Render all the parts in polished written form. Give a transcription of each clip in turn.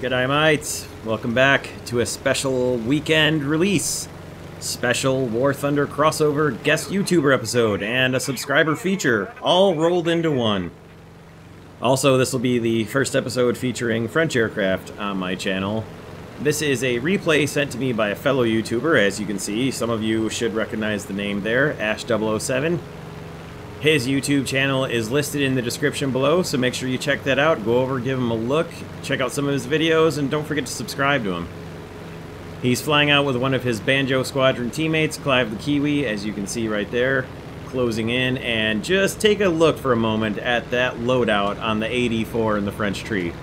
G'day mates, welcome back to a special weekend release. Special War Thunder crossover guest YouTuber episode and a subscriber feature, all rolled into one. Also, this will be the first episode featuring French aircraft on my channel. This is a replay sent to me by a fellow YouTuber, as you can see. Some of you should recognize the name there, Ash007. His YouTube channel is listed in the description below, so make sure you check that out. Go over, give him a look, check out some of his videos, and don't forget to subscribe to him. He's flying out with one of his Banjo Squadron teammates, Clive the Kiwi, as you can see right there, closing in. And just take a look for a moment at that loadout on the AD4 in the French tree.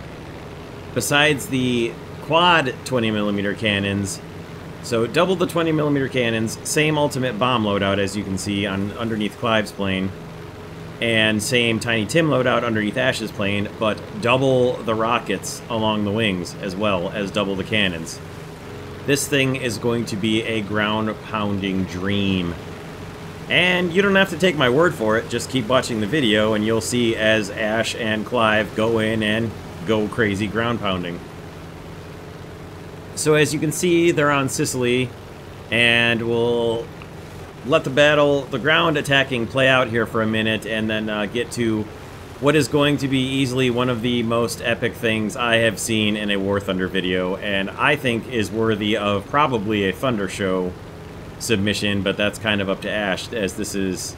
Besides the quad 20mm cannons, so double the 20mm cannons, same ultimate bomb loadout as you can see on underneath Clive's plane, and same Tiny Tim loadout underneath Ash's plane, but double the rockets along the wings as well as double the cannons. This thing is going to be a ground-pounding dream. And you don't have to take my word for it, just keep watching the video and you'll see as Ash and Clive go in and go crazy ground-pounding. So as you can see, they're on Sicily, and we'll let the ground attacking play out here for a minute, and then get to what is going to be easily one of the most epic things I have seen in a War Thunder video, and I think is worthy of probably a Thunder Show submission, but that's kind of up to Ash, as this is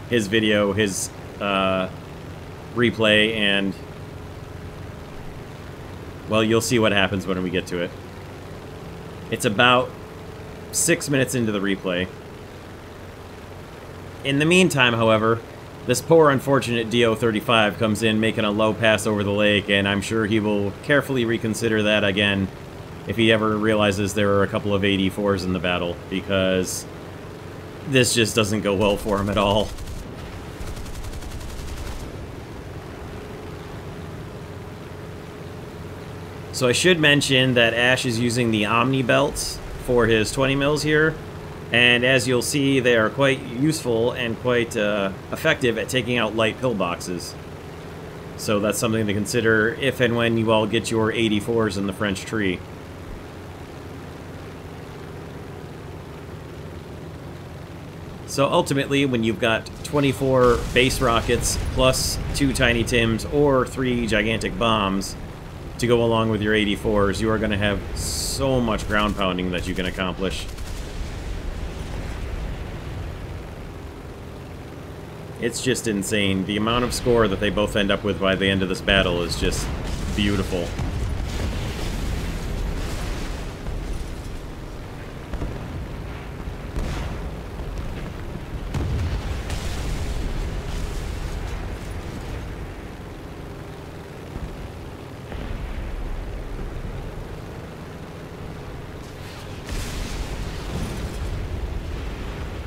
his video, his replay, and, well, you'll see what happens when we get to it. It's about 6 minutes into the replay. In the meantime, however, this poor unfortunate DO-35 comes in making a low pass over the lake, and I'm sure he will carefully reconsider that again if he ever realizes there are a couple of AD4s in the battle, because this just doesn't go well for him at all. So I should mention that Ash is using the Omni belts for his 20 mils here, and as you'll see, they are quite useful and quite effective at taking out light pillboxes. So that's something to consider if and when you all get your 84s in the French tree. So ultimately, when you've got 24 base rockets plus 2 Tiny Tims or 3 gigantic bombs to go along with your 84s, you are going to have so much ground pounding that you can accomplish. It's just insane. The amount of score that they both end up with by the end of this battle is just beautiful.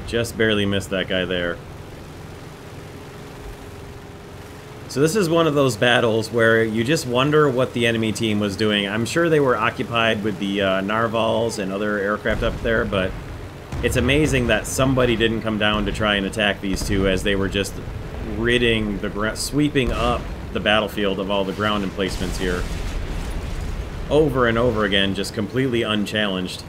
Just barely missed that guy there. So this is one of those battles where you just wonder what the enemy team was doing. I'm sure they were occupied with the narvals and other aircraft up there, but it's amazing that somebody didn't come down to try and attack these two, as they were just ridding the sweeping up the battlefield of all the ground emplacements here over and over again, just completely unchallenged.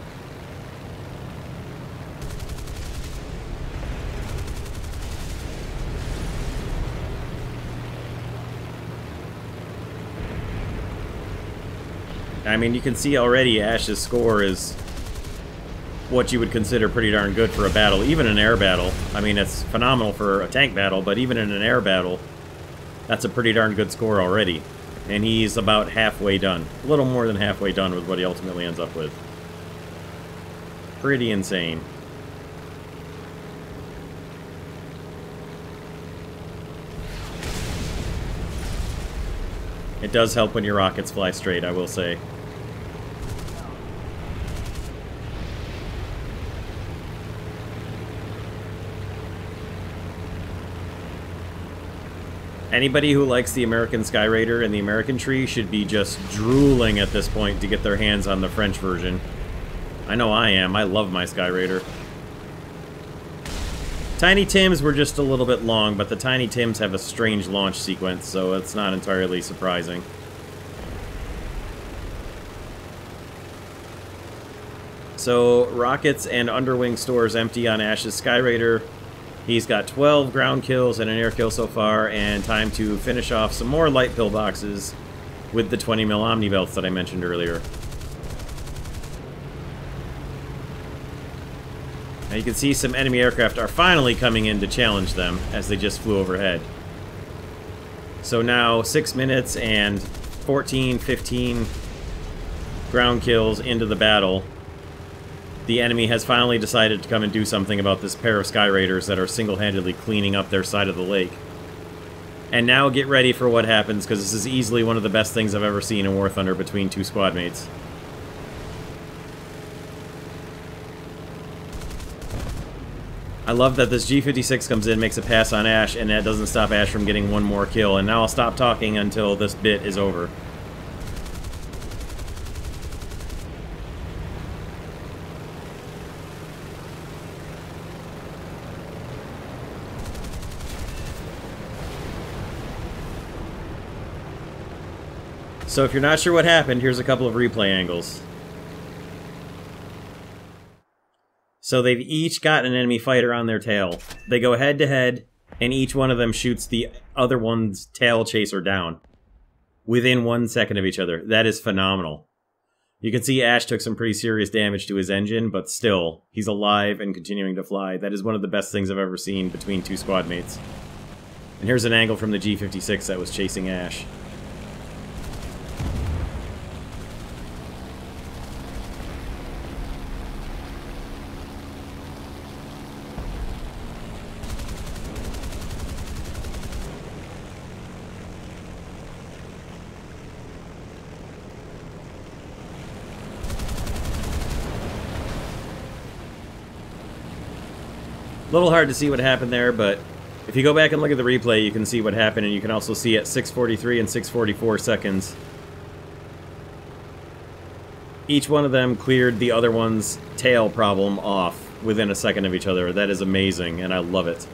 I mean, you can see already Ash's score is what you would consider pretty darn good for a battle, even an air battle. I mean, it's phenomenal for a tank battle, but even in an air battle, that's a pretty darn good score already. And he's about halfway done. A little more than halfway done with what he ultimately ends up with. Pretty insane. It does help when your rockets fly straight, I will say. Anybody who likes the American Sky Raider and the American tree should be just drooling at this point to get their hands on the French version. I know I am. I love my Sky Raider. Tiny Tims were just a little bit long, but the Tiny Tims have a strange launch sequence, so it's not entirely surprising. So, rockets and underwing stores empty on Ash's Sky Raider. He's got 12 ground kills and an air kill so far, and time to finish off some more light pillboxes with the 20 mil Omni belts that I mentioned earlier. Now you can see some enemy aircraft are finally coming in to challenge them as they just flew overhead. So now 6 minutes and 14, 15 ground kills into the battle. The enemy has finally decided to come and do something about this pair of Sky Raiders that are single-handedly cleaning up their side of the lake. And now get ready for what happens, because this is easily one of the best things I've ever seen in War Thunder between two squad mates. I love that this G56 comes in, makes a pass on Ash, and that doesn't stop Ash from getting one more kill. And now I'll stop talking until this bit is over. So if you're not sure what happened, here's a couple of replay angles. So they've each got an enemy fighter on their tail. They go head to head, and each one of them shoots the other one's tail chaser down within 1 second of each other. That is phenomenal. You can see Ash took some pretty serious damage to his engine, but still, he's alive and continuing to fly. That is one of the best things I've ever seen between two squad mates. And here's an angle from the G56 that was chasing Ash. A little hard to see what happened there, but if you go back and look at the replay, you can see what happened, and you can also see at 6:43 and 6:44 seconds. Each one of them cleared the other one's tail problem off within a second of each other. That is amazing, and I love it.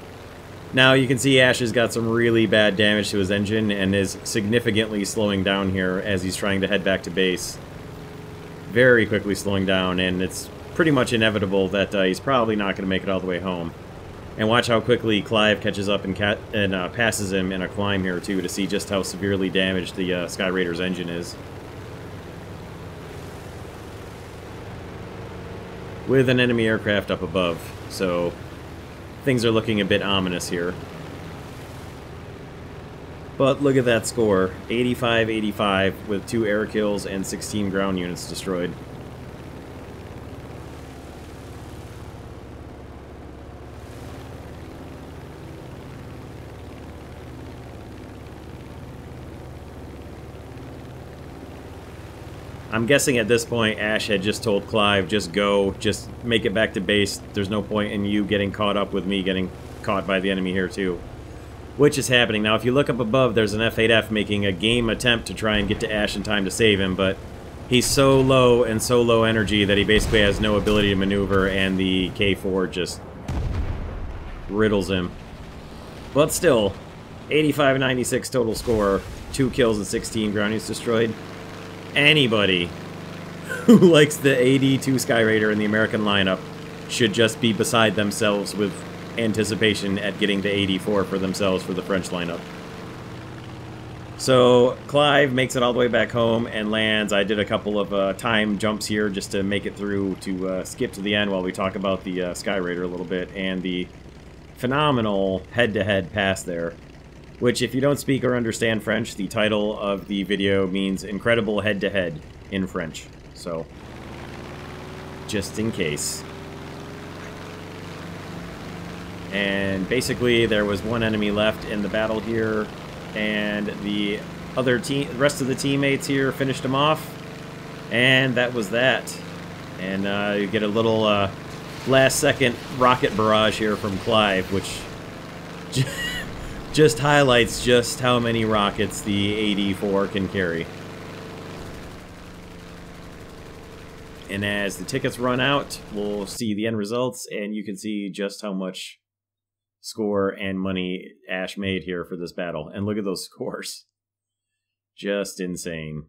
Now you can see Ash has got some really bad damage to his engine and is significantly slowing down here as he's trying to head back to base. Very quickly slowing down, and it's pretty much inevitable that he's probably not going to make it all the way home. And watch how quickly Clive catches up and passes him in a climb here, too, to see just how severely damaged the Sky Raider's engine is. With an enemy aircraft up above, so things are looking a bit ominous here. But look at that score, 85-85 with 2 air kills and 16 ground units destroyed. I'm guessing at this point Ash had just told Clive, just go, just make it back to base. There's no point in you getting caught up with me getting caught by the enemy here too. Which is happening. Now if you look up above, there's an F-8F making a game attempt to try and get to Ash in time to save him, but he's so low and so low energy that he basically has no ability to maneuver, and the K4 just riddles him. But still, 85-96 total score, 2 kills and 16 ground units destroyed. Anybody who likes the AD2 Sky Raider in the American lineup should just be beside themselves with anticipation at getting to AD4 for themselves for the French lineup. So Clive makes it all the way back home and lands. I did a couple of time jumps here just to make it through to skip to the end while we talk about the Sky Raider a little bit and the phenomenal head-to-head pass there. Which, if you don't speak or understand French, the title of the video means incredible head-to-head in French. So, just in case. And basically, there was one enemy left in the battle here, and the rest of the teammates here finished him off, and that was that. And you get a little last-second rocket barrage here from Clive, which just highlights just how many rockets the AD4 can carry. And as the tickets run out, we'll see the end results, and you can see just how much score and money Ash made here for this battle. And look at those scores. Just insane.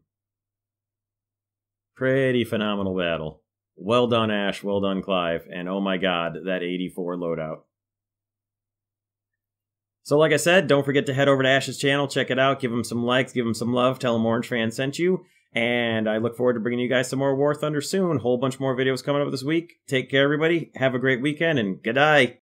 Pretty phenomenal battle. Well done, Ash. Well done, Clive. And oh my god, that 84 loadout. So like I said, don't forget to head over to Ash's channel, check it out, give him some likes, give him some love, tell him Orange Fan sent you. And I look forward to bringing you guys some more War Thunder soon. Whole bunch more videos coming up this week. Take care, everybody. Have a great weekend, and good night.